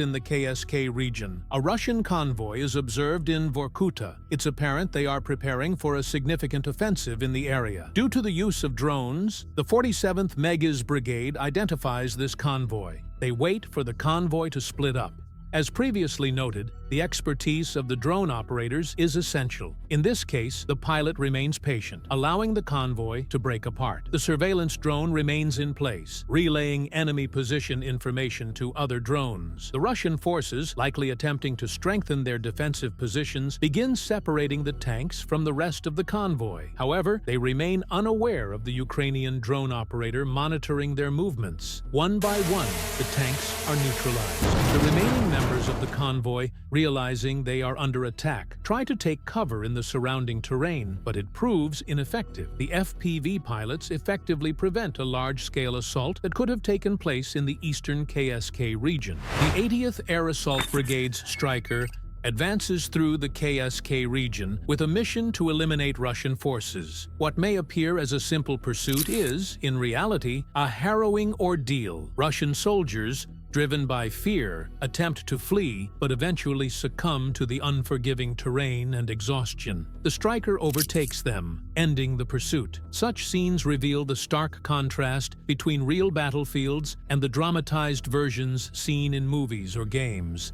In the KSK region, a Russian convoy is observed in Vorkuta. It's apparent they are preparing for a significant offensive in the area. Due to the use of drones, the 47th Megas Brigade identifies this convoy. They wait for the convoy to split up. As previously noted, the expertise of the drone operators is essential. In this case, the pilot remains patient, allowing the convoy to break apart. The surveillance drone remains in place, relaying enemy position information to other drones. The Russian forces, likely attempting to strengthen their defensive positions, begin separating the tanks from the rest of the convoy. However, they remain unaware of the Ukrainian drone operator monitoring their movements. One by one, the tanks are neutralized. The remaining members of the convoy, realizing they are under attack, try to take cover in the surrounding terrain, but it proves ineffective. The FPV pilots effectively prevent a large-scale assault that could have taken place in the eastern KSK region. The 80th Air Assault Brigade's Striker advances through the KSK region with a mission to eliminate Russian forces. What may appear as a simple pursuit is, in reality, a harrowing ordeal. Russian soldiers, driven by fear, attempt to flee, but eventually succumb to the unforgiving terrain and exhaustion. The Striker overtakes them, ending the pursuit. Such scenes reveal the stark contrast between real battlefields and the dramatized versions seen in movies or games,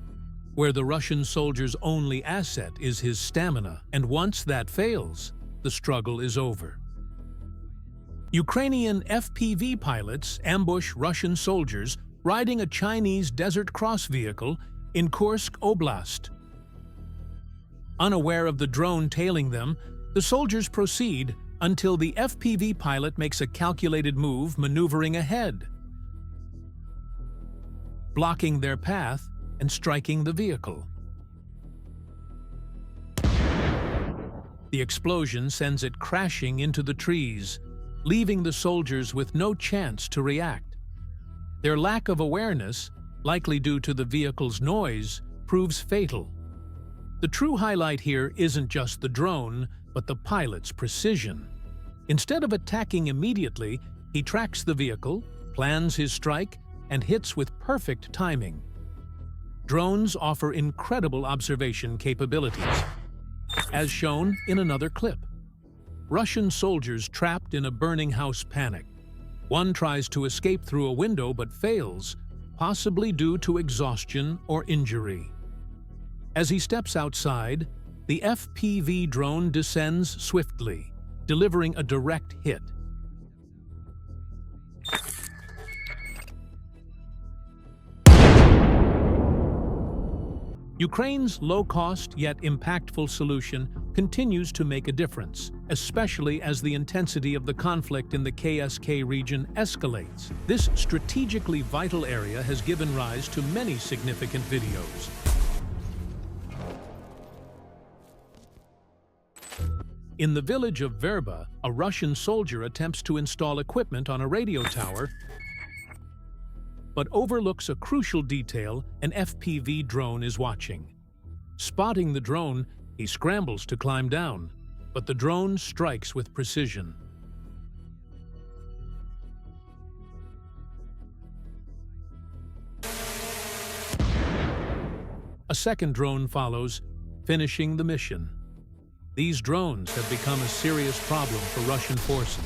where the Russian soldier's only asset is his stamina, and once that fails, the struggle is over. Ukrainian FPV pilots ambush Russian soldiers riding a Chinese Desert Cross vehicle in Kursk Oblast. Unaware of the drone tailing them, the soldiers proceed until the FPV pilot makes a calculated move, maneuvering ahead, blocking their path and striking the vehicle. The explosion sends it crashing into the trees, leaving the soldiers with no chance to react. Their lack of awareness, likely due to the vehicle's noise, proves fatal. The true highlight here isn't just the drone, but the pilot's precision. Instead of attacking immediately, he tracks the vehicle, plans his strike, and hits with perfect timing. Drones offer incredible observation capabilities, as shown in another clip. Russian soldiers trapped in a burning house panic. One tries to escape through a window but fails, possibly due to exhaustion or injury. As he steps outside, the FPV drone descends swiftly, delivering a direct hit. Ukraine's low-cost yet impactful solution continues to make a difference, especially as the intensity of the conflict in the KSK region escalates. This strategically vital area has given rise to many significant videos. In the village of Verba, a Russian soldier attempts to install equipment on a radio tower, but overlooks a crucial detail: an FPV drone is watching. Spotting the drone, he scrambles to climb down, but the drone strikes with precision. A second drone follows, finishing the mission. These drones have become a serious problem for Russian forces,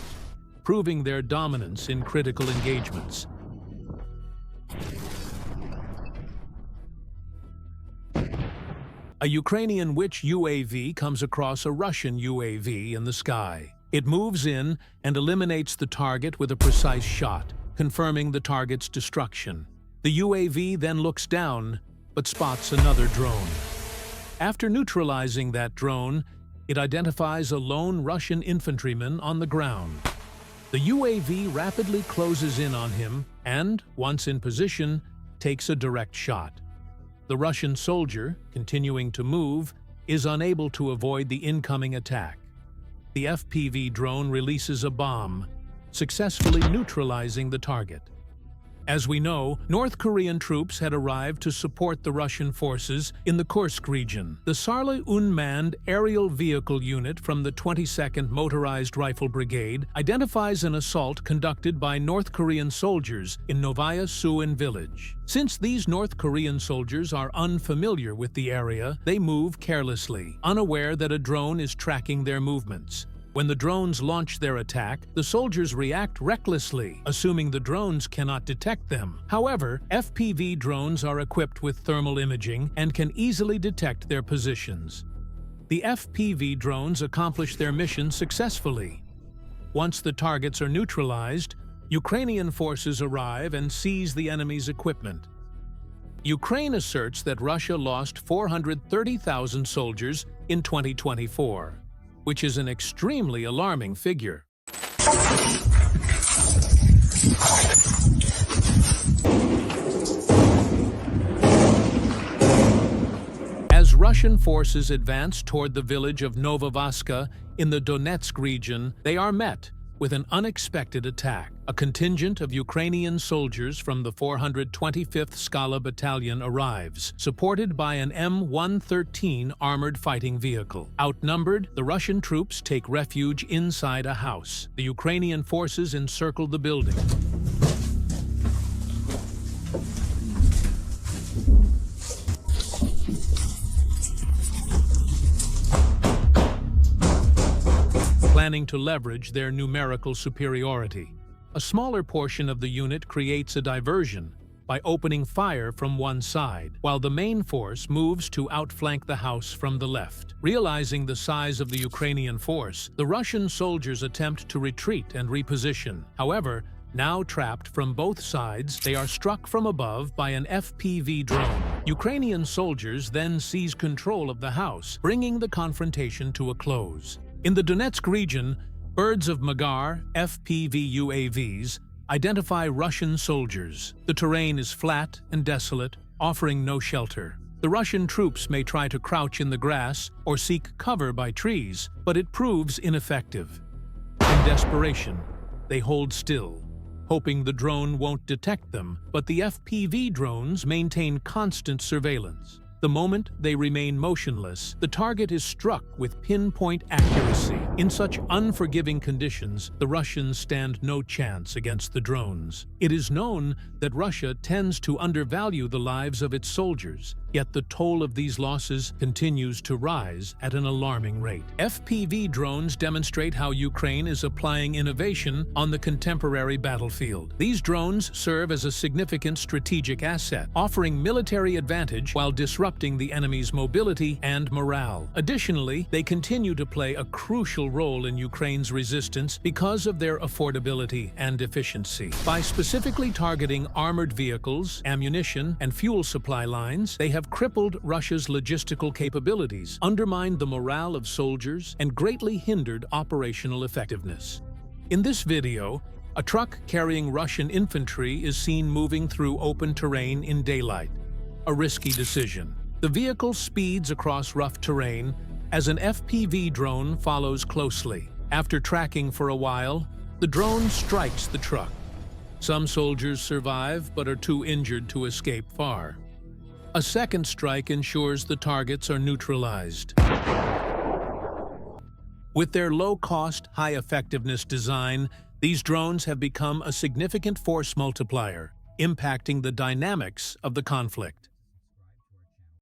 proving their dominance in critical engagements. A Ukrainian Witch UAV comes across a Russian UAV in the sky. It moves in and eliminates the target with a precise shot, confirming the target's destruction. The UAV then looks down, but spots another drone. After neutralizing that drone, it identifies a lone Russian infantryman on the ground. The UAV rapidly closes in on him and, once in position, takes a direct shot. The Russian soldier, continuing to move, is unable to avoid the incoming attack. The FPV drone releases a bomb, successfully neutralizing the target. As we know, North Korean troops had arrived to support the Russian forces in the Kursk region. The Sarle unmanned aerial vehicle unit from the 22nd Motorized Rifle Brigade identifies an assault conducted by North Korean soldiers in Novaya Suin village. Since these North Korean soldiers are unfamiliar with the area, they move carelessly, unaware that a drone is tracking their movements. When the drones launch their attack, the soldiers react recklessly, assuming the drones cannot detect them. However, FPV drones are equipped with thermal imaging and can easily detect their positions. The FPV drones accomplish their mission successfully. Once the targets are neutralized, Ukrainian forces arrive and seize the enemy's equipment. Ukraine asserts that Russia lost 430,000 soldiers in 2024. Which is an extremely alarming figure. As Russian forces advance toward the village of Novovaska in the Donetsk region, they are met with an unexpected attack. A contingent of Ukrainian soldiers from the 425th Skala Battalion arrives, supported by an M113 armored fighting vehicle. Outnumbered, the Russian troops take refuge inside a house. The Ukrainian forces encircle the building. Planning to leverage their numerical superiority. A smaller portion of the unit creates a diversion by opening fire from one side, while the main force moves to outflank the house from the left. Realizing the size of the Ukrainian force, the Russian soldiers attempt to retreat and reposition. However, now trapped from both sides, they are struck from above by an FPV drone. Ukrainian soldiers then seize control of the house, bringing the confrontation to a close. In the Donetsk region, birds of Magar, FPV UAVs, identify Russian soldiers. The terrain is flat and desolate, offering no shelter. The Russian troops may try to crouch in the grass or seek cover by trees, but it proves ineffective. In desperation, they hold still, hoping the drone won't detect them, but the FPV drones maintain constant surveillance. The moment they remain motionless, the target is struck with pinpoint accuracy. In such unforgiving conditions, the Russians stand no chance against the drones. It is known that Russia tends to undervalue the lives of its soldiers, yet the toll of these losses continues to rise at an alarming rate. FPV drones demonstrate how Ukraine is applying innovation on the contemporary battlefield. These drones serve as a significant strategic asset, offering military advantage while disrupting the enemy's mobility and morale. Additionally, they continue to play a crucial role in Ukraine's resistance because of their affordability and efficiency. By specifically targeting armored vehicles, ammunition, and fuel supply lines, they have crippled Russia's logistical capabilities, undermined the morale of soldiers, and greatly hindered operational effectiveness. In this video, a truck carrying Russian infantry is seen moving through open terrain in daylight. A risky decision. The vehicle speeds across rough terrain as an FPV drone follows closely. After tracking for a while, the drone strikes the truck. Some soldiers survive but are too injured to escape far. A second strike ensures the targets are neutralized. With their low-cost, high-effectiveness design, these drones have become a significant force multiplier, impacting the dynamics of the conflict.